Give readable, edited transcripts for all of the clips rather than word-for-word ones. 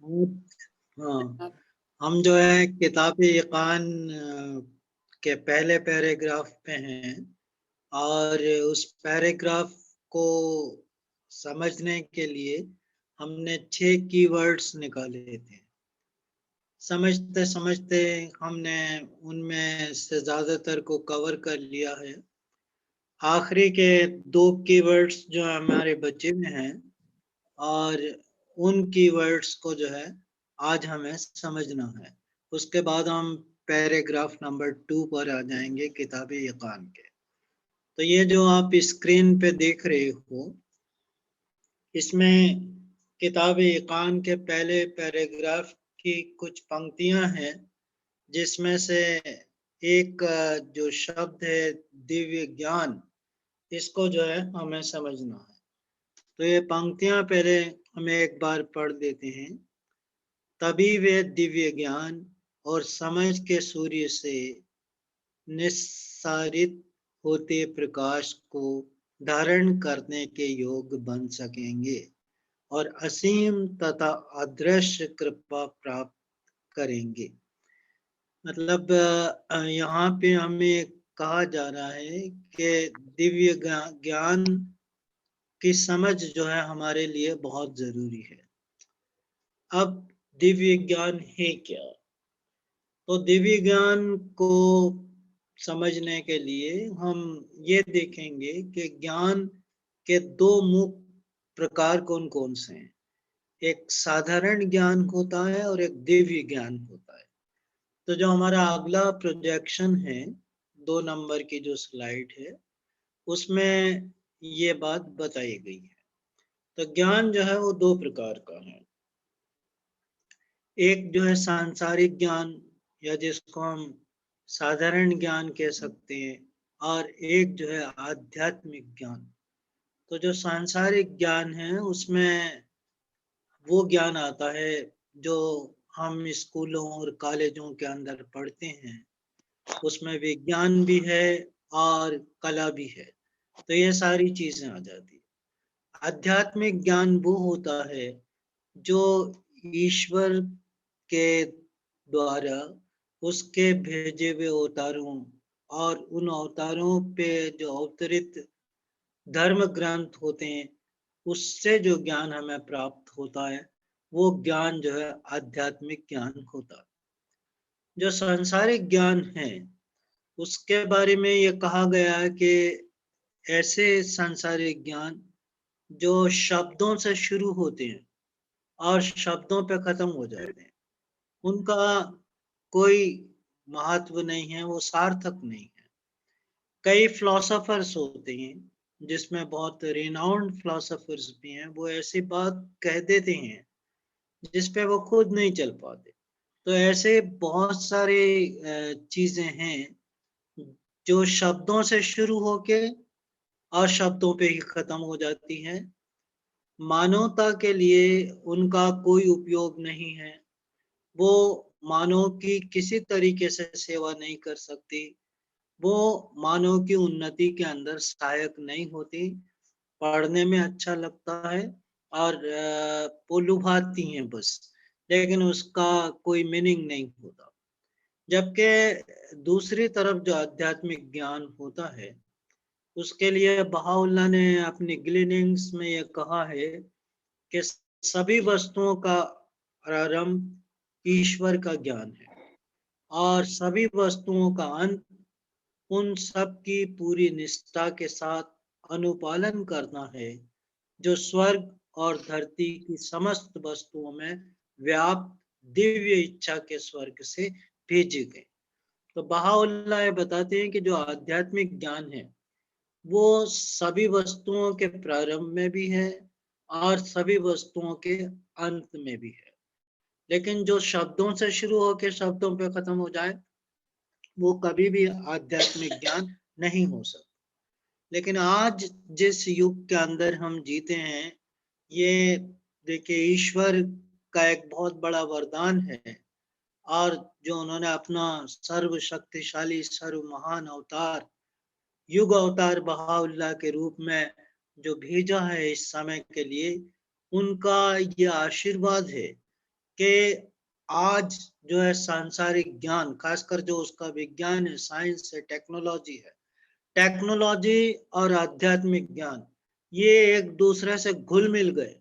हाँ, हम जो है किताब इकान के पहले पैराग्राफ पे हैं और उस पैराग्राफ को समझने के लिए हमने 6 कीवर्ड्स निकाले थे। समझते समझते हमने उनमें से ज्यादातर को कवर कर लिया है। आखिरी के 2 कीवर्ड्स जो हमारे बचे में हैं और उन कीवर्ड्स को जो है आज हमें समझना है। उसके बाद हम पैराग्राफ नंबर 2 पर आ जाएंगे किताब यकान के। तो ये जो आप स्क्रीन पे देख रहे हो, इसमें किताब यकान के पहले पैराग्राफ की कुछ पंक्तियां हैं, जिसमें से एक जो शब्द है दिव्य ज्ञान, इसको जो है हमें समझना है। तो ये पंक्तियां पहले हम एक बार पढ़ देते हैं। तभी वे दिव्य ज्ञान और समझ के सूर्य से निस्सारित होते प्रकाश को धारण करने के योग्य बन सकेंगे और असीम तथा अदृश्य कृपा प्राप्त करेंगे। मतलब यहाँ पे हमें कहा जा रहा है कि दिव्य ज्ञान की समझ जो है हमारे लिए बहुत जरूरी है। अब दिव्य ज्ञान है क्या? तो दिव्य ज्ञान को समझने के लिए हम ये देखेंगे कि ज्ञान के 2 मुख्य प्रकार कौन कौन से हैं। एक साधारण ज्ञान होता है और एक दिव्य ज्ञान होता है। तो जो हमारा अगला प्रोजेक्शन है, 2 नंबर की जो स्लाइड है, उसमें ये बात बताई गई है। तो ज्ञान जो है वो 2 प्रकार का है। एक जो है सांसारिक ज्ञान, या जिसको हम साधारण ज्ञान कह सकते हैं, और एक जो है आध्यात्मिक ज्ञान। तो जो सांसारिक ज्ञान है उसमें वो ज्ञान आता है जो हम स्कूलों और कॉलेजों के अंदर पढ़ते हैं। उसमें विज्ञान भी है और कला भी है, तो ये सारी चीजें आ जाती है। आध्यात्मिक ज्ञान वो होता है जो ईश्वर के द्वारा उसके भेजे हुए अवतारों और उन अवतारों पे जो अवतरित धर्म ग्रंथ होते हैं, उससे जो ज्ञान हमें प्राप्त होता है, वो ज्ञान जो है आध्यात्मिक ज्ञान होता है। जो सांसारिक ज्ञान है उसके बारे में ये कहा गया है कि ऐसे सांसारिक ज्ञान जो शब्दों से शुरू होते हैं और शब्दों पे खत्म हो जाते हैं, उनका कोई महत्व नहीं है, वो सार्थक नहीं है। कई फिलोसोफर्स होते हैं, जिसमें बहुत रिनाउंड फिलोसोफर्स भी हैं, वो ऐसी बात कह देते हैं जिस पे वो खुद नहीं चल पाते। तो ऐसे बहुत सारे चीजें हैं जो शब्दों से शुरू होके और शब्दों पे ही खत्म हो जाती हैं। मानवता के लिए उनका कोई उपयोग नहीं है। वो मानव की किसी तरीके से सेवा नहीं कर सकती। वो मानव की उन्नति के अंदर सहायक नहीं होती। पढ़ने में अच्छा लगता है और वो लुभाती हैं बस, लेकिन उसका कोई मीनिंग नहीं होता। जबकि दूसरी तरफ जो आध्यात्मिक ज्ञान होता है, उसके लिए बहाउल्लाह ने अपनी ग्लीनिंग्स में ये कहा है कि सभी वस्तुओं का प्रारंभ ईश्वर का ज्ञान है और सभी वस्तुओं का अंत उन सब की पूरी निष्ठा के साथ अनुपालन करना है जो स्वर्ग और धरती की समस्त वस्तुओं में व्याप्त दिव्य इच्छा के स्वर्ग से भेजे गए। तो बहाउल्लाह ये बताते हैं कि जो आध्यात्मिक ज्ञान है वो सभी वस्तुओं के प्रारंभ में भी है और सभी वस्तुओं के अंत में भी है। लेकिन जो शब्दों से शुरू होकर शब्दों पे खत्म हो जाए, वो कभी भी आध्यात्मिक ज्ञान नहीं हो सकता। लेकिन आज जिस युग के अंदर हम जीते हैं, ये देखिए ईश्वर का एक बहुत बड़ा वरदान है, और जो उन्होंने अपना सर्व शक्तिशाली सर्व महान अवतार युग अवतार बहाउल्लाह के रूप में जो भेजा है इस समय के लिए, उनका ये आशीर्वाद है कि आज जो है सांसारिक ज्ञान, खासकर जो उसका विज्ञान है, साइंस है, टेक्नोलॉजी है, टेक्नोलॉजी और आध्यात्मिक ज्ञान ये एक दूसरे से घुल मिल गए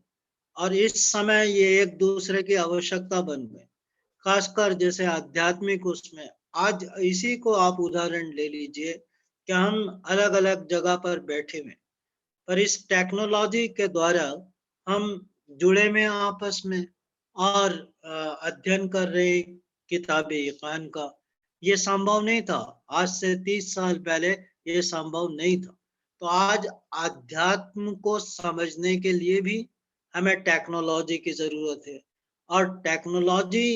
और इस समय ये एक दूसरे की आवश्यकता बन गए। खासकर जैसे आध्यात्मिक उसमें आज इसी को आप उदाहरण ले लीजिए कि हम अलग-अलग जगह पर बैठे हुए, पर इस टेक्नोलॉजी के द्वारा हम जुड़े में आपस में और अध्ययन कर रहे किताबे कुरान का। ये संभव नहीं था। आज से 30 साल पहले ये संभव नहीं था। तो आज आध्यात्म को समझने के लिए भी हमें टेक्नोलॉजी की ज़रूरत है और टेक्नोलॉजी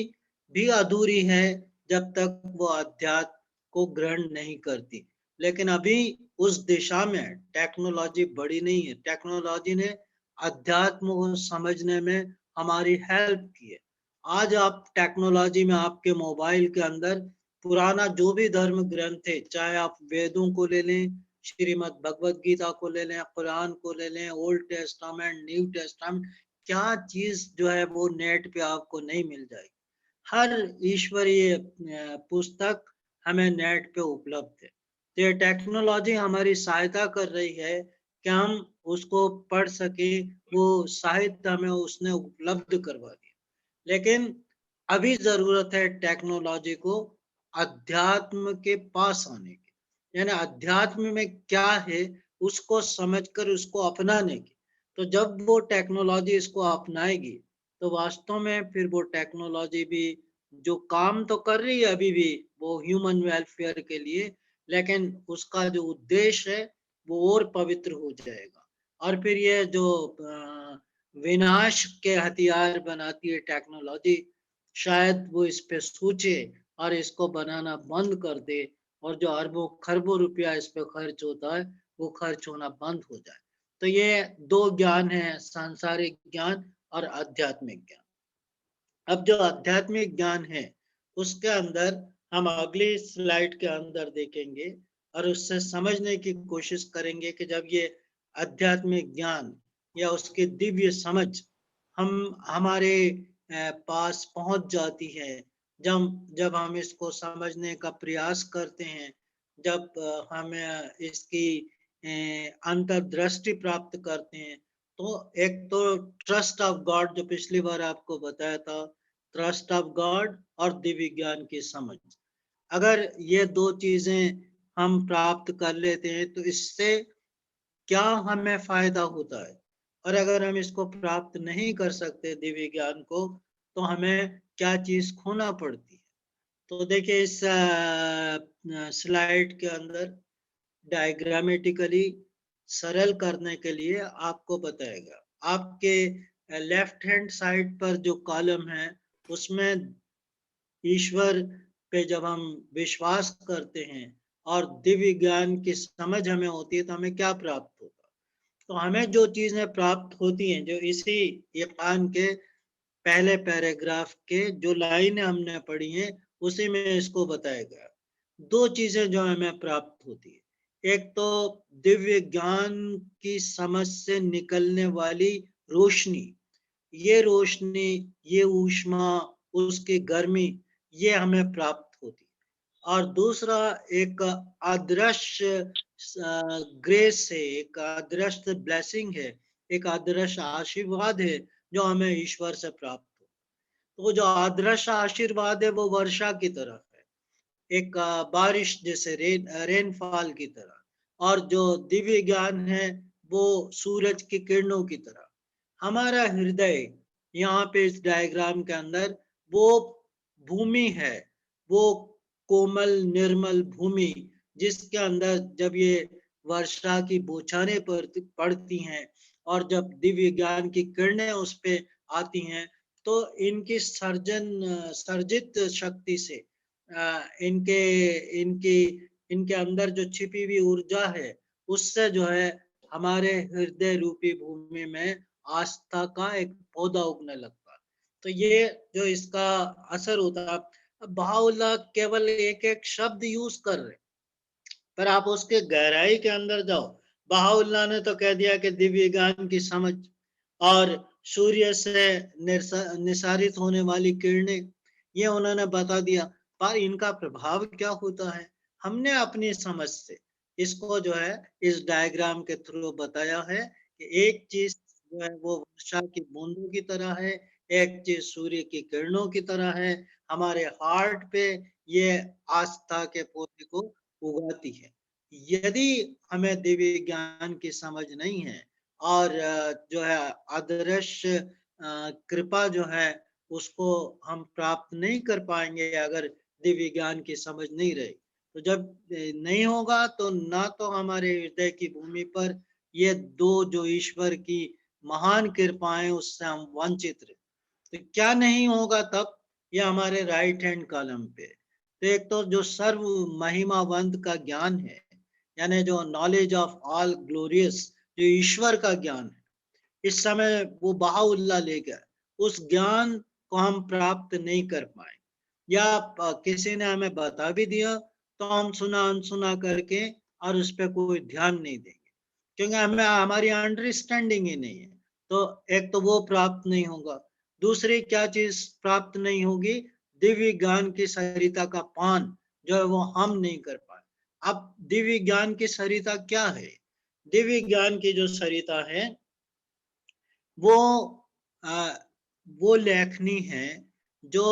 भी अधूरी है जब तक वो अध्यात्म को ग्रहण नहीं करती। लेकिन अभी उस दिशा में टेक्नोलॉजी बढ़ी नहीं है। टेक्नोलॉजी ने अध्यात्म को समझने में हमारी हेल्प की है। आज आप टेक्नोलॉजी में आपके मोबाइल के अंदर पुराना जो भी धर्म ग्रंथ है, चाहे आप वेदों को ले लें, श्रीमद् भगवत गीता को ले लें, कुरान को ले लें, ओल्ड टेस्टामेंट, न्यू टेस्टामेंट, क्या चीज़ जो है वो नेट पे आपको नहीं मिल जाएगी। हर ईश्वरीय पुस्तक हमें नेट पे उपलब्ध है। तो ये टेक्नोलॉजी हमारी सहायता कर रही है कि हम उसको पढ़ सकें, वो साहित्य हमें उसने उपलब्ध करवा दिया। लेकिन अभी ज़रूरत है टेक्नोलॉजी को अध्यात्म के पास आने की। यानी अध्यात्म में क्या है, उसको समझकर उसको अपनाने की। तो जब वो टेक्नोलॉजी इसको अपनाएगी, तो वास्तव में फिर वो टेक्नोलॉजी भी जो काम तो कर रही है अभी भी, वो ह्यूमन वेलफेयर के लिए, लेकिन उसका जो उद्देश्य है, वो और पवित्र हो जाएगा। और फिर ये जो विनाश के हथियार बनाती है टेक्नोलॉजी, शायद वो इस पे सोचे और इसको बनाना बंद कर दे और जो अरबों खरबों रुपया इस पे खर्च होता है, वो खर्च होना बंद हो जाए। तो ये 2 ज्ञान है, सांसारिक ज्ञान और आध्यात्मिक ज्ञान। अब जो आध्यात्मिक ज्ञान है, उसके अंदर हम अगली स्लाइड के अंदर देखेंगे और उससे समझने की कोशिश करेंगे कि जब ये आध्यात्मिक ज्ञान या उसकी दिव्य समझ हम हमारे पास पहुंच जाती है, जब हम इसको समझने का प्रयास करते हैं, जब हम इसकी अंतर्दृष्टि प्राप्त करते हैं, तो एक तो ट्रस्ट ऑफ गॉड जो पिछली बार आपको बताया था, ट्रस्ट ऑफ गॉड और दिव्य ज्ञान की समझ। अगर ये 2 चीजें हम प्राप्त कर लेते हैं तो इससे क्या हमें फायदा होता है और अगर हम इसको प्राप्त नहीं कर सकते दिव्य ज्ञान को, तो हमें क्या चीज खोना पड़ती है। तो देखिए इस स्लाइड के अंदर डायग्रामेटिकली सरल करने के लिए आपको बताएगा। आपके लेफ्ट हैंड साइड पर जो कॉलम है, उसमें ईश्वर पे जब हम विश्वास करते हैं और दिव्य ज्ञान की समझ हमें होती है, तो हमें क्या प्राप्त होता है। तो हमें जो चीजें प्राप्त होती हैं, जो इसी ईमान के पहले पैराग्राफ के जो लाइनें हमने पढ़ी हैं, उसी में इसको बताया गया। 2 चीजें जो हमें प्राप्त होती है, एक तो दिव्य ज्ञान की समझ से निकलने वाली रोशनी, ये रोशनी, ये ऊष्मा, उसकी गर्मी, ये हमें प्राप्त होती है। और दूसरा एक अदृश्य ग्रेस है, एक अदृश्य ब्लेसिंग है, एक अदृश्य आशीर्वाद है जो हमें ईश्वर से प्राप्त हो। तो जो अदृश्य आशीर्वाद है वो वर्षा की तरह है, एक बारिश जैसे रेनफॉल की तरह, और जो दिव्य ज्ञान है वो सूरज की किरणों की तरह। हमारा हृदय यहाँ पे इस डायग्राम के अंदर वो भूमि है, वो कोमल निर्मल भूमि जिसके अंदर जब ये वर्षा की बौछारें पड़ती हैं और जब दिव्य ज्ञान की किरणें उस पे आती हैं, तो इनकी सर्जित शक्ति से इनके इनकी इनके अंदर जो छिपी हुई ऊर्जा है, उससे जो है हमारे हृदय रूपी भूमि में आस्था का एक पौधा उगने लगता है। तो ये जो इसका असर होता है, बहाउल्लाह केवल एक एक शब्द यूज कर रहे, पर आप उसके गहराई के अंदर जाओ। बहाउल्लाह ने तो कह दिया कि दिव्य ज्ञान की समझ, और सूर्य से निसारित होने वाली किरणें, ये उन्होंने बता दिया। पर इनका प्रभाव क्या होता है, हमने अपनी समझ से इसको जो है इस डायग्राम के थ्रू बताया है कि एक चीज जो है वो वर्षा की बूंदों की तरह है, एक चीज सूर्य की किरणों की तरह है। हमारे हार्ट पे ये आस्था के पौधे को उगाती है। यदि हमें दिव्य ज्ञान की समझ नहीं है और जो है आदर्श कृपा जो है उसको हम प्राप्त नहीं कर पाएंगे अगर दिव्य ज्ञान की समझ नहीं रही। तो जब नहीं होगा तो ना तो हमारे हृदय की भूमि पर ये दो जो ईश्वर की महान कृपाएं उससे हम वंचित रहे। तो क्या नहीं होगा तब, ये हमारे राइट हैंड कॉलम पे। तो एक तो जो सर्व महिमावंत का ज्ञान है, यानी जो नॉलेज ऑफ ऑल ग्लोरियस, जो ईश्वर का ज्ञान है, इस समय वो बहाउल्ला ले गया, उस ज्ञान को हम प्राप्त नहीं कर पाए, या किसी ने हमें बता भी दिया तो हम सुना अनसुना करके और उस पर कोई ध्यान नहीं देंगे, क्योंकि हमें हमारी अंडरस्टैंडिंग ही नहीं है। तो एक तो वो प्राप्त नहीं होगा, दूसरी क्या चीज प्राप्त नहीं होगी, दिव्य ज्ञान की सरिता का पान जो है वो हम नहीं कर पाए। अब दिव्य ज्ञान की सरिता क्या है, दिव्य ज्ञान की जो सरिता है वो आ, वो लेखनी है जो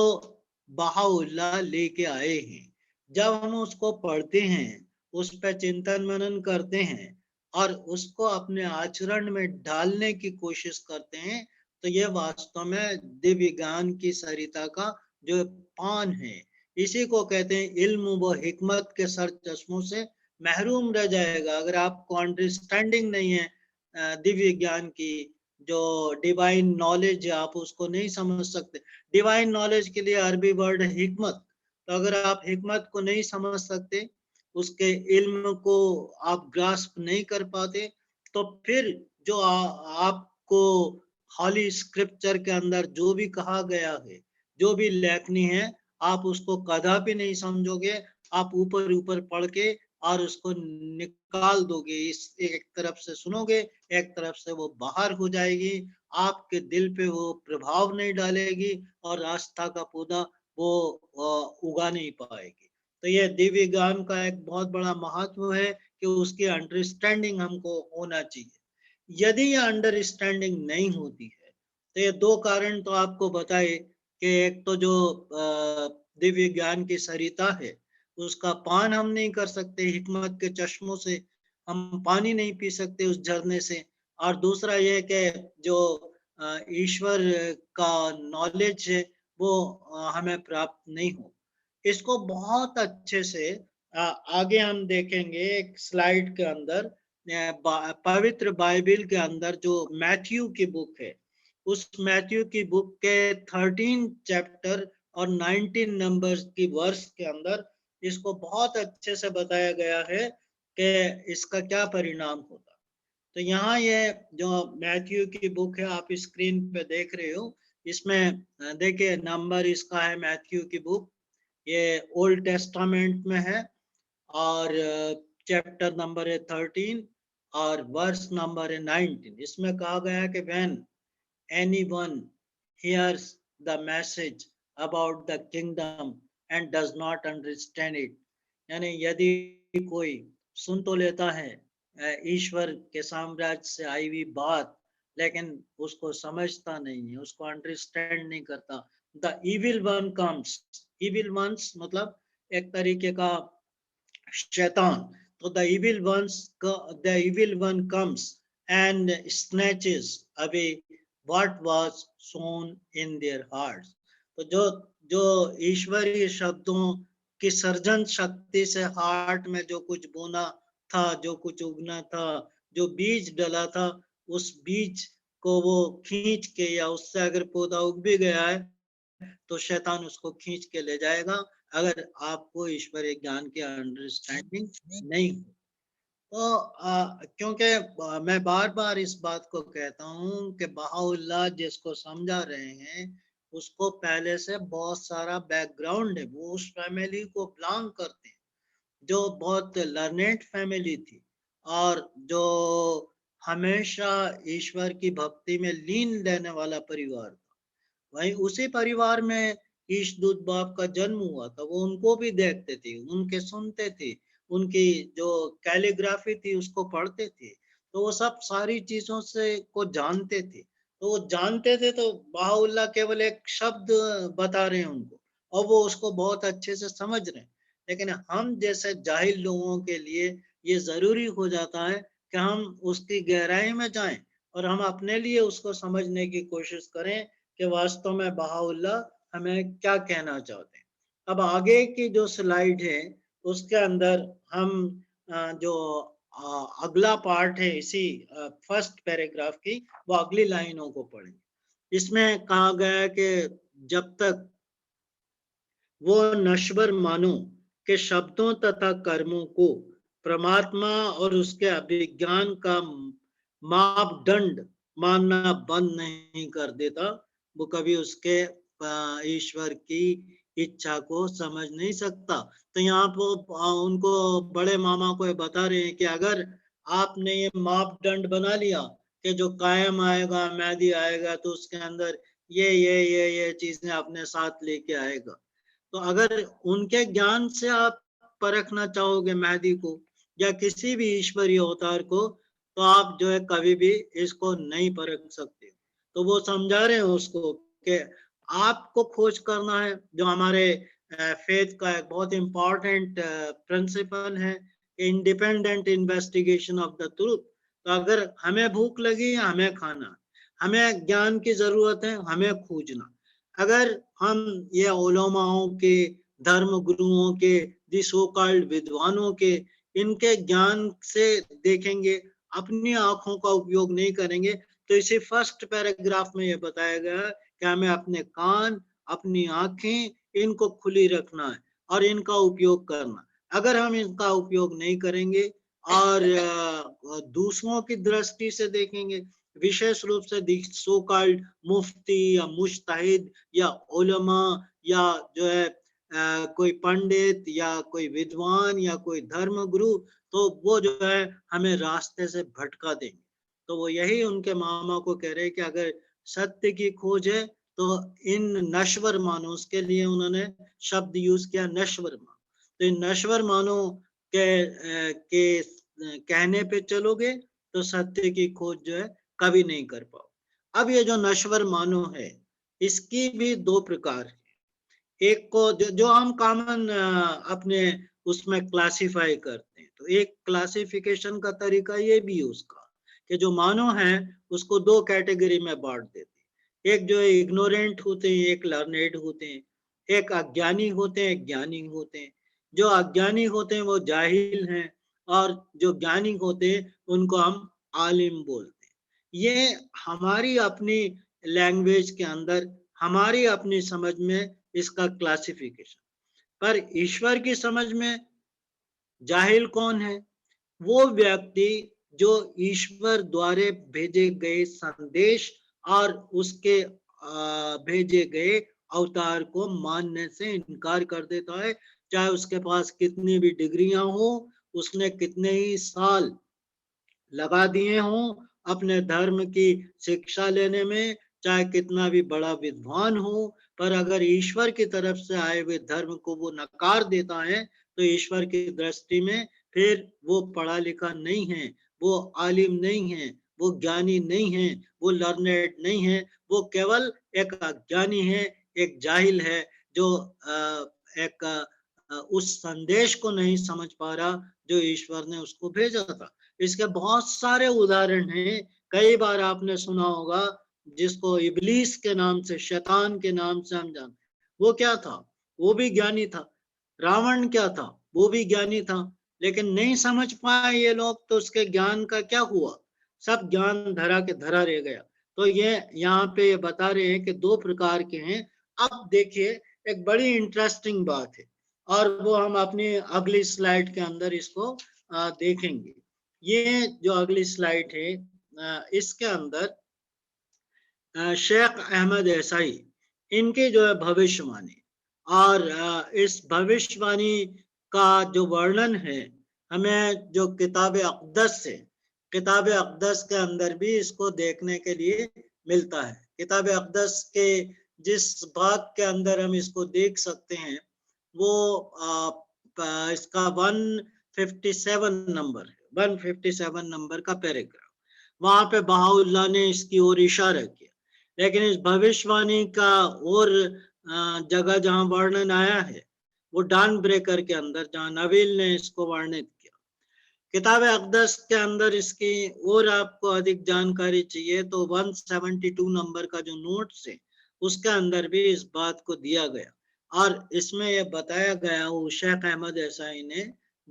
बहाउल्लाह लेके आए हैं। जब हम उसको पढ़ते हैं, उस पर चिंतन मनन करते हैं और उसको अपने आचरण में डालने की कोशिश करते हैं, तो ये वास्तव में दिव्य ज्ञान की सरिता का जो पान है। इसी को कहते हैं इल्म व हिकमत के सर चश्मों से महरूम रह जाएगा। अगर आपको अंडरस्टैंडिंग नहीं है दिव्य ज्ञान की, जो डिवाइन नॉलेज है, आप उसको नहीं समझ सकते। डिवाइन नॉलेज के लिए अरबी वर्ड है हिकमत। तो अगर आप हिकमत को नहीं समझ सकते, उसके इल्म को आप ग्रास्प नहीं कर पाते, तो फिर जो आपको हॉली स्क्रिप्चर के अंदर जो भी कहा गया है, जो भी लेखनी है, आप उसको कदापि नहीं समझोगे। आप ऊपर ऊपर पढ़ के और उसको निकाल दोगे, इस एक तरफ से सुनोगे, एक तरफ से वो बाहर हो जाएगी, आपके दिल पे वो प्रभाव नहीं डालेगी और आस्था का पौधा वो उगा नहीं पाएगी। तो ये दिव्य ज्ञान का एक बहुत बड़ा महत्व है कि उसकी अंडरस्टैंडिंग हमको होना चाहिए। यदि ये अंडरस्टैंडिंग नहीं होती है, तो ये दो कारण तो आपको बताए कि एक तो जो दिव्य ज्ञान की सरिता है उसका पान हम नहीं कर सकते, हिकमत के चश्मों से हम पानी नहीं पी सकते उस झरने से। और दूसरा ये कि जो ईश्वर का नॉलेज है वो हमें प्राप्त नहीं हो। इसको बहुत अच्छे से आगे हम देखेंगे एक स्लाइड के अंदर। पवित्र बाइबल के अंदर जो मैथ्यू की बुक है, उस मैथ्यू की बुक के 13 चैप्टर और 19 नंबर्स की वर्स के अंदर इसको बहुत अच्छे से बताया गया है कि इसका क्या परिणाम होता। तो यहाँ ये जो मैथ्यू की बुक है आप स्क्रीन पे देख रहे हो, इसमें देखिए नंबर इसका है मैथ्यू की बुक, ये ओल्ड टेस्टामेंट में है और चैप्टर नंबर है 13 और वर्स नंबर है 19। इसमें कहा गया है कि when anyone hears the message about the kingdom and does not understand it, यानी यदि कोई सुन तो लेता है ईश्वर के साम्राज्य से आई हुई बात, लेकिन उसको समझता नहीं है, उसको अंडरस्टैंड नहीं करता, the evil one comes, evil ones मतलब एक तरीके का शैतान। तो the evil one comes and snatches away what was sown in their hearts। तो जो ईश्वरीय शब्दों की सर्जन शक्ति से हार्ट में जो कुछ बोना था, जो कुछ उगना था, जो बीज डला था, उस बीज को वो खींच के, या उससे अगर पौधा उग भी गया है तो शैतान उसको खींच के ले जाएगा, अगर आपको ईश्वरीय ज्ञान की अंडरस्टैंडिंग नहीं हो। तो क्योंकि मैं बार बार इस बात को कहता हूँ कि बहाउल्लाह जिसको समझा रहे हैं उसको पहले से बहुत सारा बैकग्राउंड है, वो उस फैमिली को बिलोंग करते हैं जो बहुत लर्नेड फैमिली थी, और जो हमेशा ईश्वर की भक्ति में लीन रहने वाला परिवार था। वहीं उसी परिवार में ईशदूत बाप का जन्म हुआ था। वो उनको भी देखते थे, उनके सुनते थे, उनकी जो कैलीग्राफी थी उसको पढ़ते थे। तो वो सब सारी चीजों से को जानते थे। तो वो जानते थे, तो बहाउल्लाह केवल एक शब्द बता रहे हैं उनको और वो उसको बहुत अच्छे से समझ रहे हैं। लेकिन हम जैसे जाहिल लोगों के लिए ये जरूरी हो जाता है कि हम उसकी गहराई में जाएं और हम अपने लिए उसको समझने की कोशिश करें कि वास्तव में बहाउल्लाह हमें क्या कहना चाहते हैं। अब आगे की जो स्लाइड है उसके अंदर हम जो अगला पार्ट है इसी फर्स्ट पैराग्राफ की, वो अगली लाइनों को पढ़ेंगे। इसमें कहा गया है कि जब तक वो नश्वर मानो के शब्दों तथा कर्मों को परमात्मा और उसके अभिज्ञान का मापदंड मानना बंद नहीं कर देता, वो कभी उसके ईश्वर की इच्छा को समझ नहीं सकता। तो यहाँ पर उनको बड़े मामा को बता रहे हैं कि अगर आपने ये मापदंड बना लिया कि जो कायम आएगा, मैदी आएगा, तो उसके अंदर ये चीजें अपने साथ लेके आएगा। तो अगर उनके ज्ञान से आप परखना चाहोगे मेहदी को या किसी भी ईश्वरीय अवतार को, तो आप जो है कभी भी इसको नहीं परख सकते। तो वो समझा रहे हैं उसको कि आपको खोज करना है, जो हमारे फेथ का एक बहुत इंपॉर्टेंट प्रिंसिपल है, independent investigation of the truth. तो अगर हमें भूख लगी है, हमें खाना, हमें ज्ञान की जरूरत है, हमें खोजना। अगर हम ये उलमाओं के, धर्म गुरुओं के, दी सो कॉल्ड विद्वानों के, इनके ज्ञान से देखेंगे, अपनी आंखों का उपयोग नहीं करेंगे, तो इसी फर्स्ट पैराग्राफ में ये बताया गया है कि हमें अपने कान, अपनी आंखें, इनको खुली रखना है और इनका उपयोग करना। अगर हम इनका उपयोग नहीं करेंगे और दूसरों की दृष्टि से देखेंगे, विशेष रूप से सो कॉल्ड मुफ्ती या मुश्ताहिद या उलमा या जो है कोई पंडित या कोई विद्वान या कोई धर्म गुरु, तो वो जो है हमें रास्ते से भटका देंगे। तो वो यही उनके मामा को कह रहे हैं कि अगर सत्य की खोज है तो इन नश्वर मानो, उसके लिए उन्होंने शब्द यूज किया नश्वर मानो। तो इन नश्वर मानो के कहने पे चलोगे तो सत्य की खोज जो है कभी नहीं कर पाओ। अब ये जो नश्वर मानो है, इसकी भी दो प्रकार है। एक को जो हम कॉमन अपने उसमें क्लासिफाई करते हैं, तो एक क्लासिफिकेशन का तरीका ये भी है उसका कि जो मानो है उसको दो कैटेगरी में बांट देते हैं। एक जो है इग्नोरेंट होते हैं, एक लर्नेड होते हैं। एक अज्ञानी होते हैं, एक ज्ञानी होते हैं। जो अज्ञानी होते हैं वो जाहिल हैं और जो ज्ञानी होते हैं उनको हम आलिम बोलते हैं। ये हमारी अपनी लैंग्वेज के अंदर, हमारी अपनी समझ में इसका क्लासिफिकेशन। पर ईश्वर की समझ में जाहिल कौन है? वो व्यक्ति जो ईश्वर द्वारा भेजे गए संदेश और उसके भेजे गए अवतार को मानने से इनकार कर देता है, चाहे उसके पास कितनी भी डिग्रियां हो, उसने कितने ही साल लगा दिए हों अपने धर्म की शिक्षा लेने में, चाहे कितना भी बड़ा विद्वान हो, पर अगर ईश्वर की तरफ से आए हुए धर्म को वो नकार देता है, तो ईश्वर की दृष्टि में फिर वो पढ़ा लिखा नहीं है, वो आलिम नहीं है, वो ज्ञानी नहीं है, वो लर्नेड नहीं है, वो केवल एक अज्ञानी है, एक जाहिल है, जो एक उस संदेश को नहीं समझ पा रहा जो ईश्वर ने उसको भेजा था। इसके बहुत सारे उदाहरण हैं। कई बार आपने सुना होगा जिसको इबलीस के नाम से, शैतान के नाम से हम जानते, वो क्या था? वो भी ज्ञानी था। रावण क्या था? वो भी ज्ञानी था। लेकिन नहीं समझ पाए ये लोग, तो उसके ज्ञान का क्या हुआ? सब ज्ञान धरा के धरा रह गया। तो ये यहाँ पे ये बता रहे हैं कि दो प्रकार के हैं। अब देखिए, एक बड़ी इंटरेस्टिंग बात है और वो हम अपनी अगली स्लाइड के अंदर इसको देखेंगे। ये जो अगली स्लाइड है, इसके अंदर शेख अहमद ऐसाई, इनके जो है भविष्यवाणी, और इस भविष्यवाणी का जो वर्णन है हमें जो किताब अक़दस से किताब अक़दस के अंदर भी इसको देखने के लिए मिलता है। किताब अक़दस के जिस भाग के अंदर हम इसको देख सकते हैं वो इसका 157 नंबर है, 157 नंबर का पैराग्राफ। वहां पे बहाउल्लाह ने इसकी ओर इशारा किया। लेकिन इस भविष्यवाणी का और जगह जहां वर्णन आया है वो डॉन ब्रेकर के अंदर, जहां नवील ने इसको वर्णित किया। किताब अक़दस के अंदर इसकी और आपको अधिक जानकारी चाहिए तो 172 नंबर का जो नोट्स है उसके अंदर भी इस बात को दिया गया और इसमें यह बताया गया वो शेख अहमद ऐसाई ने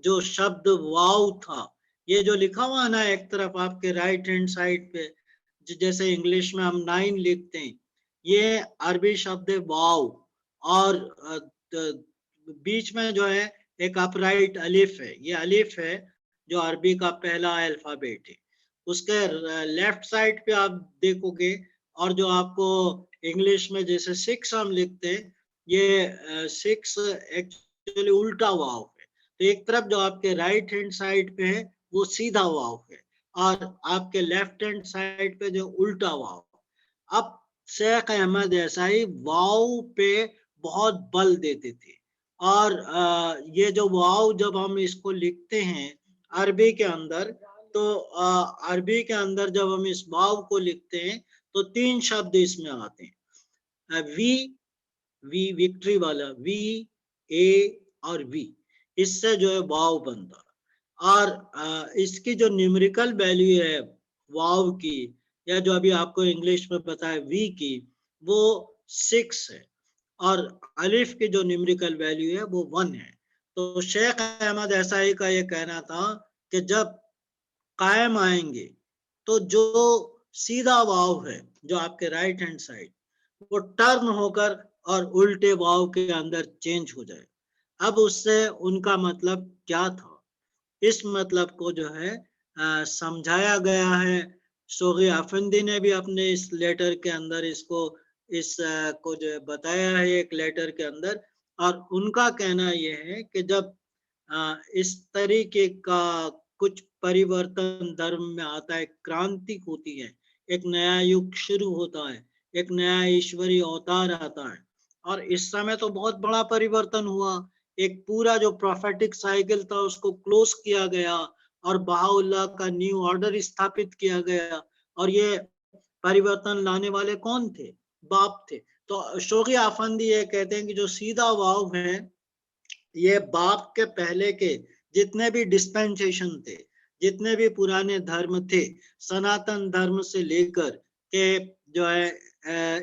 जो शब्द वाव था, ये जो लिखा हुआ है ना एक तरफ आपके राइट हैंड साइड पे, जैसे इंग्लिश में हम 9 लिखते हैं, ये अरबी शब्द है वाव और बीच में जो है एक अपराइट अलिफ है। ये अलिफ है जो अरबी का पहला अल्फाबेट है। उसके लेफ्ट साइड पे आप देखोगे और जो आपको इंग्लिश में जैसे 6 हम लिखते हैं, ये 6 एक्चुअली उल्टा वाव है। तो एक तरफ जो आपके राइट हैंड साइड पे है वो सीधा वाव है और आपके लेफ्ट हैंड साइड पे जो उल्टा वाव। अब शेख अहमद ऐसाई वाव पे बहुत बल देते थे और ये जो वाव जब हम इसको लिखते हैं अरबी के अंदर, तो अरबी के अंदर जब हम इस वाव को लिखते हैं तो 3 शब्द इसमें आते हैं। वी विक्ट्री वाला वी, ए और वी, इससे जो है वाव बनता है। और इसकी जो न्यूमेरिकल वैल्यू है वाव की, या जो अभी आपको इंग्लिश में पता है वी की, वो 6 है और अलिफ की जो न्यूमेरिकल वैल्यू है वो 1 है। तो शेख अहमद ऐसाई का ये कहना था कि जब कायम आएंगे तो जो सीधा वाव है जो आपके राइट हैंड साइड, वो टर्न होकर और उल्टे वाव के अंदर चेंज हो जाए। अब उससे उनका मतलब क्या था, इस मतलब को जो है समझाया गया है। सोगी अफंदी ने भी अपने इस लेटर के अंदर इसको को जो बताया है एक लेटर के अंदर, और उनका कहना यह है कि जब इस तरीके का कुछ परिवर्तन धर्म में आता है, क्रांति होती है, एक नया युग शुरू होता है, एक नया ईश्वरीय अवतार आता है। और इस समय तो बहुत बड़ा परिवर्तन हुआ, एक पूरा जो प्रोफेटिक साइकिल था उसको क्लोज किया गया और बहाउल्लाह का न्यू ऑर्डर स्थापित किया गया। और ये परिवर्तन लाने वाले कौन थे? बाप थे। तो शोगी आफंदी ये कहते हैं कि जो सीधा वाव है ये बाप के पहले के जितने भी डिस्पेंसेशन थे, जितने भी पुराने धर्म थे, सनातन धर्म से लेकर के जो है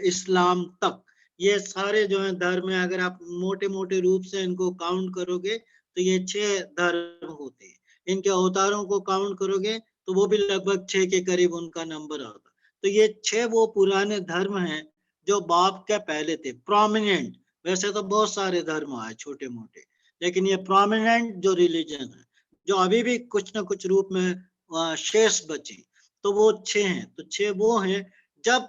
इस्लाम तक, ये सारे जो है धर्म है, अगर आप मोटे मोटे रूप से इनको काउंट करोगे तो ये 6 धर्म होते हैं। इनके अवतारों को काउंट करोगे तो वो भी लगभग 6 के करीब उनका नंबर आता। तो ये 6 वो पुराने धर्म हैं जो बाप के पहले थे, प्रोमिनेंट। वैसे तो बहुत सारे धर्म आए छोटे मोटे, लेकिन ये प्रोमिनेंट जो रिलीजन है जो अभी भी कुछ ना कुछ रूप में शेष बचे, तो वो 6 हैं। तो 6 वो हैं, जब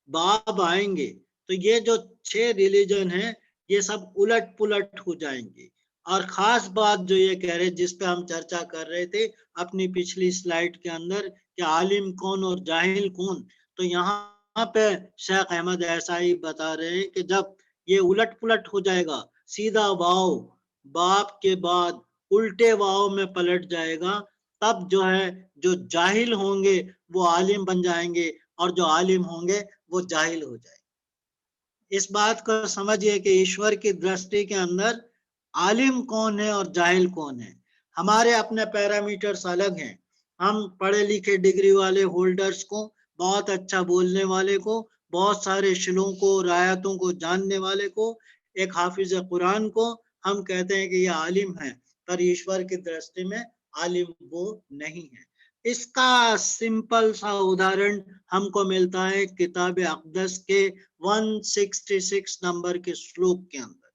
बाप आएंगे तो ये जो 6 रिलीजन है ये सब उलट पुलट हो जाएंगे। और खास बात जो ये कह रहे, जिस पे हम चर्चा कर रहे थे अपनी पिछली स्लाइड के अंदर, कि आलिम कौन और जाहिल कौन, तो यहाँ पे शेख अहमद ऐसाई बता रहे हैं कि जब ये उलट पुलट हो जाएगा, सीधा वाव बाप के बाद उल्टे वाव में पलट जाएगा, तब जो है जो जाहिल होंगे वो आलिम बन जाएंगे और जो आलिम होंगे वो जाहिल हो जाएंगे। इस बात को समझिए कि ईश्वर की दृष्टि के अंदर आलिम कौन है और जाहिल कौन है। हमारे अपने पैरामीटर्स अलग हैं। हम पढ़े लिखे डिग्री वाले होल्डर्स को, बहुत अच्छा बोलने वाले को, बहुत सारे श्लोकों और आयतों को जानने वाले को, एक हाफिज कुरान को हम कहते हैं कि ये आलिम है, पर ईश्वर की दृष्टि में आलिम वो नहीं है। इसका सिंपल सा उदाहरण हमको मिलता है किताब अक़दस के 166 नंबर के श्लोक के अंदर।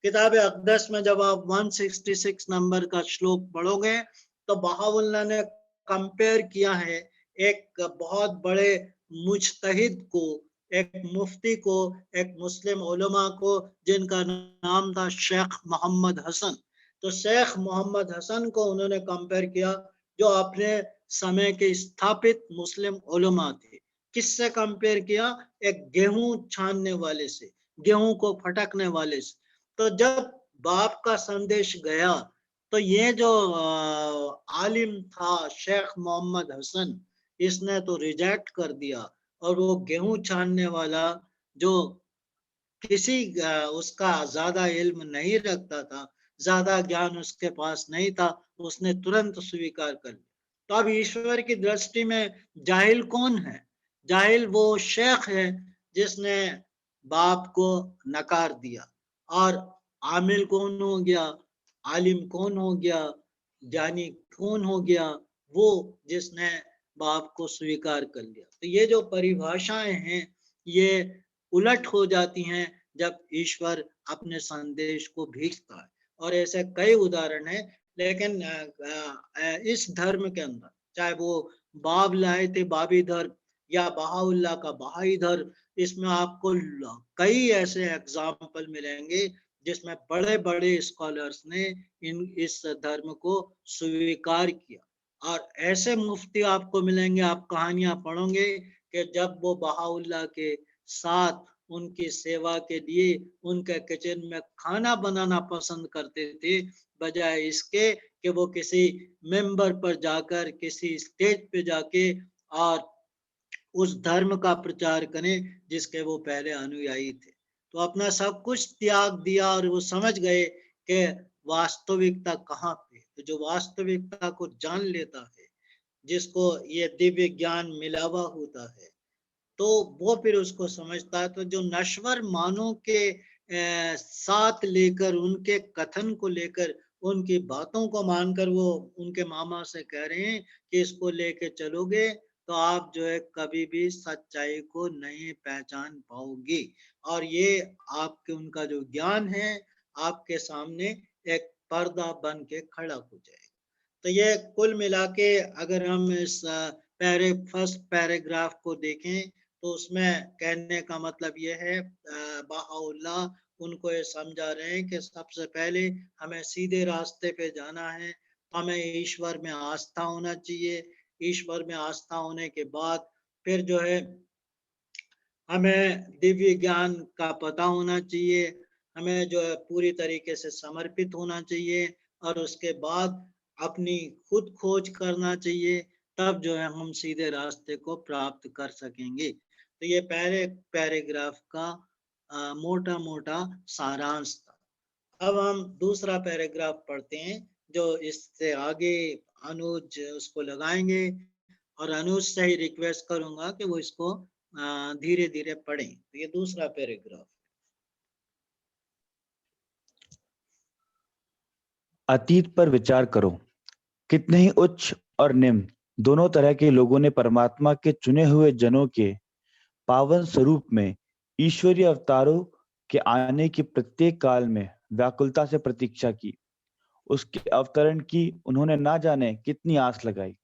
किताब अक़दस में जब आप 166 नंबर का श्लोक पढ़ोगे तो बहाउल्लाह ने कंपेयर किया है एक बहुत बड़े मुज्तहिद को, एक मुफ्ती को, एक मुस्लिम उलमा को, जिनका नाम था शेख मोहम्मद हसन। तो शेख मोहम्मद हसन को उन्होंने कंपेयर किया, जो अपने समय के स्थापित मुस्लिम उलमा थे। किससे कंपेयर किया? एक गेहूं छानने वाले से, गेहूं को फटकने वाले से। तो जब बाप का संदेश गया तो ये जो आलिम था शेख मोहम्मद हसन, इसने तो रिजेक्ट कर दिया। और वो गेहूं छानने वाला जो किसी उसका ज्यादा इल्म नहीं रखता था, ज्यादा ज्ञान उसके पास नहीं था, उसने तुरंत स्वीकार कर लिया। तो अब ईश्वर की दृष्टि में जाहिल कौन है? जाहिल वो शेख है जिसने बाप को नकार दिया। और आमिल कौन हो गया? आलिम कौन हो गया? ज्ञानी कौन हो गया? वो जिसने बाप को स्वीकार कर लिया। तो ये जो परिभाषाएं हैं ये उलट हो जाती हैं जब ईश्वर अपने संदेश को भेजता है। और ऐसे कई उदाहरण हैं। लेकिन इस धर्म के अंदर, चाहे वो बाब लाए थे बाबी धर्म या बहाउल्लाह का बहाई धर्म, इसमें आपको कई ऐसे एग्जाम्पल मिलेंगे जिसमें बड़े बड़े स्कॉलर्स ने इस धर्म को स्वीकार किया। और ऐसे मुफ्ती आपको मिलेंगे, आप कहानियां पढ़ोगे कि जब वो बहाउल्लाह के साथ उनकी सेवा के लिए उनके किचन में खाना बनाना पसंद करते थे, बजाय इसके कि वो किसी मेंबर पर जाकर, किसी स्टेज पे जाके और उस धर्म का प्रचार करें जिसके वो पहले अनुयायी थे। तो अपना सब कुछ त्याग दिया और वो समझ गए कि वास्तविकता कहाँ पे। तो जो वास्तविकता को जान लेता है, जिसको ये दिव्य ज्ञान मिला हुआ होता है, तो वो फिर उसको समझता है। तो जो नश्वर मानों के साथ लेकर, उनके कथन को लेकर, उनकी बातों को मानकर वो उनके मामा से कह रहे हैं कि इसको लेके चलोगे तो आप जो है कभी भी सच्चाई को नहीं पहचान पाओगे। और ये आपके उनका जो ज्ञान है आपके सामने एक पर्दा बन के खड़ा हो जाएगा। तो ये कुल मिला के अगर हम इस फर्स्ट पैराग्राफ को देखें तो उसमें कहने का मतलब ये है, बहाउल्लाह उनको ये समझा रहे हैं कि सबसे पहले हमें सीधे रास्ते पे जाना है, हमें ईश्वर में आस्था होना चाहिए। ईश्वर में आस्था होने के बाद फिर जो है हमें दिव्य ज्ञान का पता होना चाहिए, हमें जो है पूरी तरीके से समर्पित होना चाहिए और उसके बाद अपनी खुद खोज करना चाहिए। तब जो है हम सीधे रास्ते को प्राप्त कर सकेंगे। तो ये पहले पैराग्राफ का मोटा मोटा सारांश था। अब हम दूसरा पैराग्राफ पढ़ते हैं जो इससे आगे अनुज उसको लगाएंगे। और अनुज से ही रिक्वेस्ट करूंगा कि वो इसको धीरे धीरे पढ़ें। तो ये दूसरा पैराग्राफ। अतीत पर विचार करो। कितने ही उच्च और निम्न दोनों तरह के लोगों ने परमात्मा के चुने हुए जनों के पावन स्वरूप में ईश्वरीय अवतारों के आने की प्रत्येक काल में व्याकुलता से प्रतीक्षा की। उसके अवतरण की उन्होंने ना जाने कितनी आस लगाई,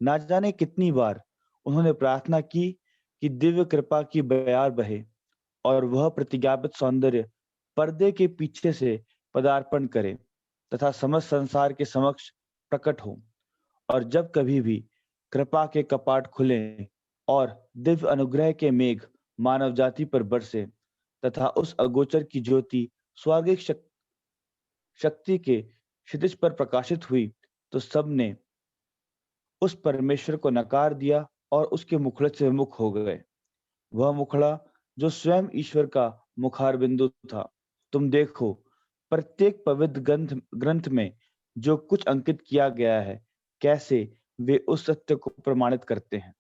ना जाने कितनी बार उन्होंने प्रार्थना की कि दिव्य कृपा की बयार बहे और वह प्रतिज्ञापित सौंदर्य पर्दे के पीछे से पदार्पण करे तथा समस्त संसार के समक्ष प्रकट हो। और जब कभी भी कृपा के कपाट खुले और दिव्य अनुग्रह के मेघ मानव जाति पर बरसे तथा उस अगोचर की ज्योति स्वर्गिक शक्ति के क्षितिज पर प्रकाशित हुई, तो सबने उस परमेश्वर को नकार दिया और उसके मुखड़े से विमुख हो गए। वह मुखड़ा जो स्वयं ईश्वर का मुखार बिंदु था। तुम देखो, प्रत्येक पवित्र ग्रंथ में जो कुछ अंकित किया गया है, कैसे वे उस सत्य को प्रमाणित करते हैं।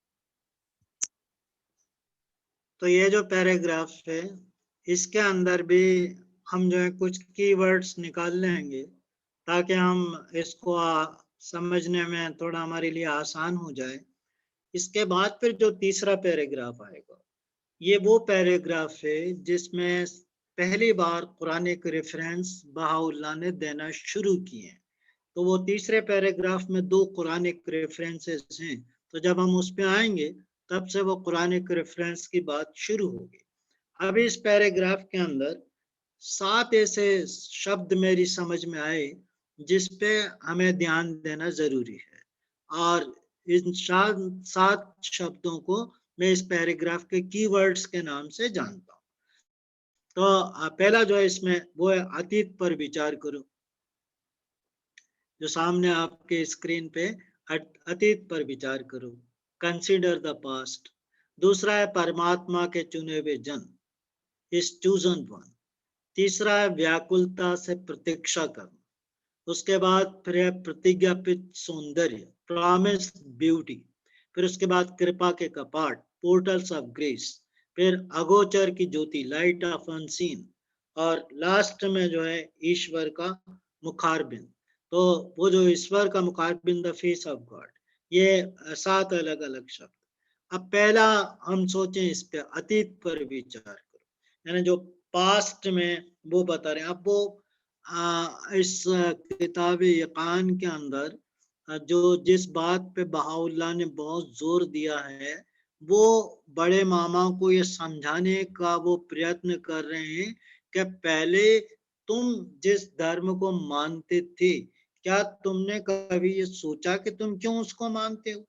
तो ये जो पैराग्राफ है इसके अंदर भी हम जो है कुछ कीवर्ड्स निकाल लेंगे ताकि हम इसको समझने में थोड़ा हमारे लिए आसान हो जाए। इसके बाद फिर जो तीसरा पैराग्राफ आएगा, ये वो पैराग्राफ है जिसमें पहली बार कुरान के रेफरेंस बहाउल्लाह ने देना शुरू किए। तो वो तीसरे पैराग्राफ में 2 कुरानिक रेफरेंसेस हैं। तो जब हम उस पे आएंगे तब से वो कुरानिक रेफरेंस की बात शुरू होगी। अभी इस पैराग्राफ के अंदर 7 ऐसे शब्द मेरी समझ में आए जिस पे हमें ध्यान देना जरूरी है। और इन 7 शब्दों को मैं इस पैराग्राफ के कीवर्ड्स के नाम से जानता हूँ। तो पहला जो है इसमें वो है अतीत पर विचार करो, जो सामने आपके स्क्रीन पे अतीत पर विचार करो, कंसीडर द पास्ट। दूसरा है परमात्मा के चुने हुए जन, इस चूजन वन। तीसरा है व्याकुलता से प्रतीक्षा करना। उसके बाद फिर है प्रतिज्ञापित सौंदर्य, प्रॉमिस ब्यूटी। फिर उसके बाद कृपा के कपाट, पोर्टल्स ऑफ ग्रेस। फिर अगोचर की ज्योति, लाइट ऑफ अनसीन। और लास्ट में जो है ईश्वर का मुखारबिंद। तो वो जो ईश्वर का मुखारबिंद, द फेस ऑफ गॉड, ये 7 अलग अलग शब्द। अब पहला हम सोचें इस पे, अतीत पर विचार करो, यानी जो पास्ट में वो बता रहे हैं। अब वो इस किताब यकान के अंदर जो जिस बात पे बहाउल्लाह ने बहुत जोर दिया है, वो बड़े मामा को ये समझाने का वो प्रयत्न कर रहे हैं कि पहले तुम जिस धर्म को मानते थे, क्या तुमने कभी ये सोचा कि तुम क्यों उसको मानते हो?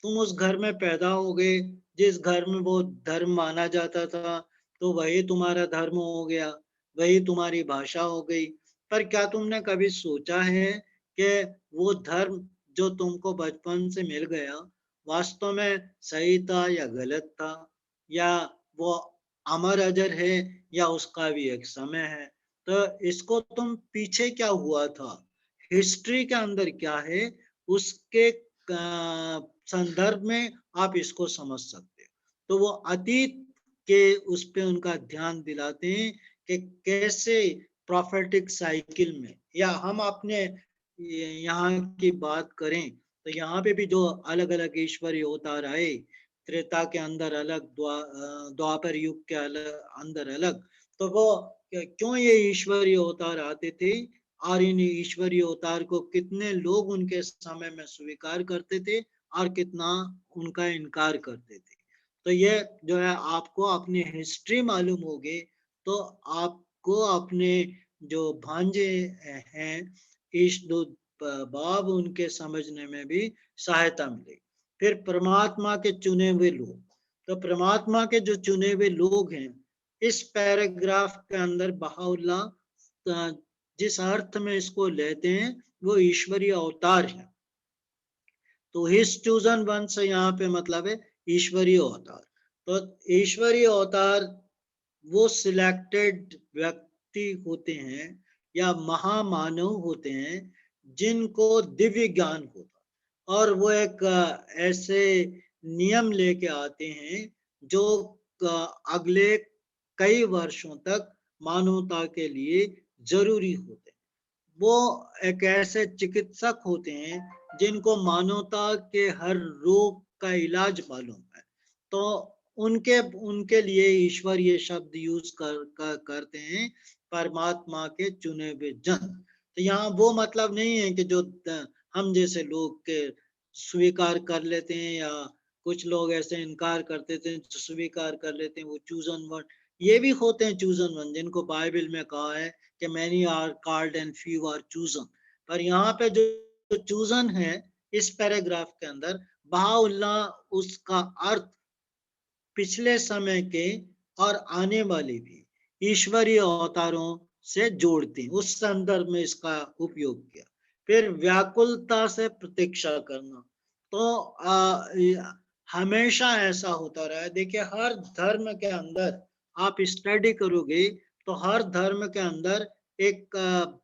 तुम उस घर में पैदा हो गए जिस घर में वो धर्म माना जाता था, तो वही तुम्हारा धर्म हो गया, वही तुम्हारी भाषा हो गई। पर क्या तुमने कभी सोचा है कि वो धर्म जो तुमको बचपन से मिल गया, वास्तव में सही था या गलत था, या वो अमर अजर है, या उसका भी एक समय है? तो इसको तुम पीछे क्या हुआ था, हिस्ट्री के अंदर क्या है, उसके संदर्भ में आप इसको समझ सकते हो। तो वो अतीत के उस पे उनका ध्यान दिलाते हैं कि कैसे प्रोफेटिक साइकिल में, या हम अपने यहाँ की बात करें तो यहाँ पे भी जो अलग अलग ईश्वरीय अवतार आए, त्रेता के अंदर अलग, द्वापर युग के अंदर अलग, तो वो क्यों ये ईश्वरीय अवतार आते थे, और इन ईश्वरीय अवतार को कितने लोग उनके समय में स्वीकार करते थे और कितना उनका इनकार करते थे। तो ये जो है आपको अपनी हिस्ट्री मालूम होगी, तो आपको अपने जो भांजे हैं ईश दो बाब, उनके समझने में भी सहायता मिलेगी। फिर परमात्मा के चुने हुए लोग, तो परमात्मा के जो चुने हुए लोग हैं, इस पैराग्राफ के अंदर बहाउल्लाह जिस अर्थ में इसको लेते हैं वो ईश्वरीय अवतार है। तो हिज चूजन वन से यहाँ पे मतलब है ईश्वरीय अवतार। तो ईश्वरीय अवतार वो सिलेक्टेड व्यक्ति होते हैं या महामानव होते हैं जिनको दिव्य ज्ञान होता, और वो एक ऐसे नियम लेके आते हैं जो अगले कई वर्षों तक मानवता के लिए जरूरी होते हैं। वो एक ऐसे चिकित्सक होते हैं जिनको मानवता के हर रोग का इलाज मालूम है। तो उनके उनके लिए ईश्वर ये शब्द यूज करते हैं, परमात्मा के चुने हुए जन। तो यहाँ वो मतलब नहीं है कि जो हम जैसे लोग के स्वीकार कर लेते हैं, या कुछ लोग ऐसे इनकार करते थे जो स्वीकार कर लेते हैं, वो चूजन वन। ये भी होते हैं चूजन वन जिनको बाइबल में कहा है कि many are called and few are chosen. पर यहाँ पे जो चूजन है इस पैराग्राफ के अंदर, बहाउल्लाह उसका अर्थ पिछले समय के और आने वाले भी ईश्वरीय अवतारों से जोड़ते हैं, उस संदर्भ में इसका उपयोग किया। फिर व्याकुलता से प्रतीक्षा करना, तो हमेशा ऐसा होता रहा है। देखिए हर धर्म के अंदर आप स्टडी करोगे तो हर धर्म के अंदर एक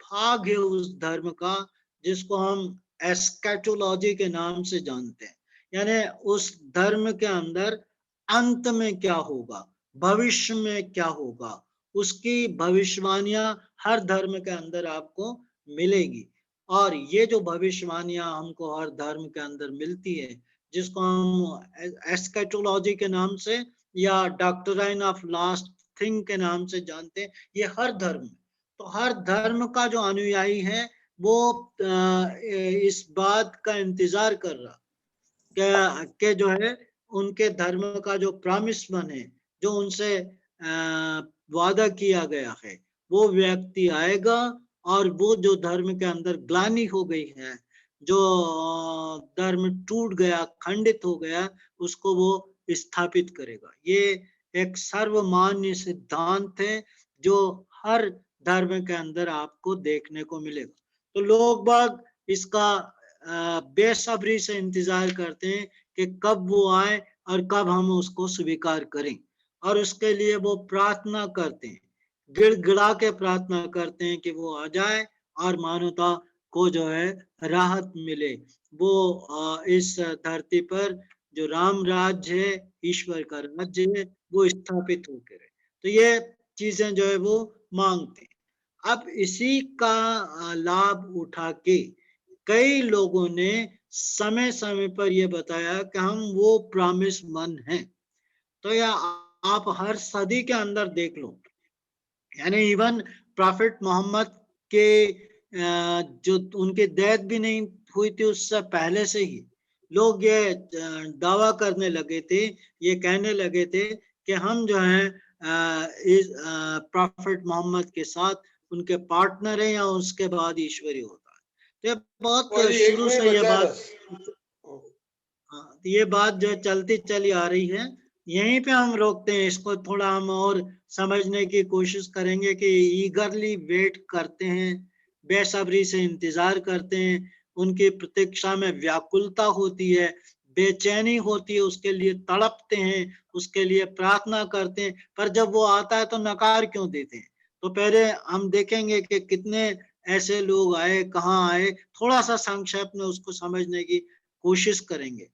भाग है उस धर्म का जिसको हम एस्केटोलॉजी के नाम से जानते हैं। यानी उस धर्म के अंदर अंत में क्या होगा, भविष्य में क्या होगा, उसकी भविष्यवाणियां हर धर्म के अंदर आपको मिलेगी। और ये जो भविष्यवाणियां हमको हर धर्म के अंदर मिलती है, जिसको हम एस्केटोलॉजी के नाम से या डॉक्ट्राइन ऑफ लास्ट थिंग के नाम से जानते हैं, ये हर धर्म में। तो हर धर्म का जो अनुयायी है वो इस बात का इंतजार कर रहा के जो है उनके धर्म का जो प्रॉमिस वन है, जो उनसे वादा किया गया है, वो व्यक्ति आएगा और वो जो धर्म के अंदर ग्लानि हो गई है, जो धर्म टूट गया, खंडित हो गया, उसको वो स्थापित करेगा। ये एक सर्वमान्य सिद्धांत है जो हर धर्म के अंदर आपको देखने को मिलेगा। तो लोग बाग इसका बेसब्री से इंतजार करते हैं कि कब वो आए और कब हम उसको स्वीकार करें, और उसके लिए वो प्रार्थना करते हैं, गिड़गिड़ा के प्रार्थना करते हैं कि वो आ जाए और मानवता को जो है राहत मिले। वो इस धरती पर जो राम राज्य है, ईश्वर का राज्य है, वो स्थापित होके रहे। तो ये चीजें जो है वो मांगते हैं। अब इसी का लाभ उठा के कई लोगों ने समय समय पर यह बताया कि हम वो प्रॉमिस मन हैं। तो या आप हर सदी के अंदर देख लो, यानी इवन प्रॉफिट मोहम्मद के जो उनके डेथ भी नहीं हुई थी उससे पहले से ही लोग ये दावा करने लगे थे, ये कहने लगे थे कि हम जो है इस प्रॉफिट मोहम्मद के साथ उनके पार्टनर हैं या उसके बाद ईश्वरी होता है। तो ये बहुत शुरू से ये बात, ये बात जो चलती चली आ रही है, यहीं पे हम रोकते हैं इसको। थोड़ा हम और समझने की कोशिश करेंगे कि ईगरली वेट करते हैं, बेसब्री से इंतजार करते हैं, उनकी प्रतीक्षा में व्याकुलता होती है, बेचैनी होती है, उसके लिए तड़पते हैं, उसके लिए प्रार्थना करते हैं, पर जब वो आता है तो नकार क्यों देते हैं? तो पहले हम देखेंगे कि कितने ऐसे लोग आए, कहाँ आए, थोड़ा सा संक्षेप में उसको समझने की कोशिश करेंगे,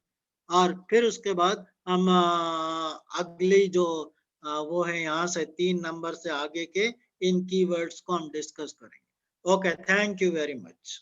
और फिर उसके बाद हम अगली जो वो है यहाँ से 3 नंबर से आगे के इन कीवर्ड्स को हम डिस्कस करेंगे। Okay, thank you very much.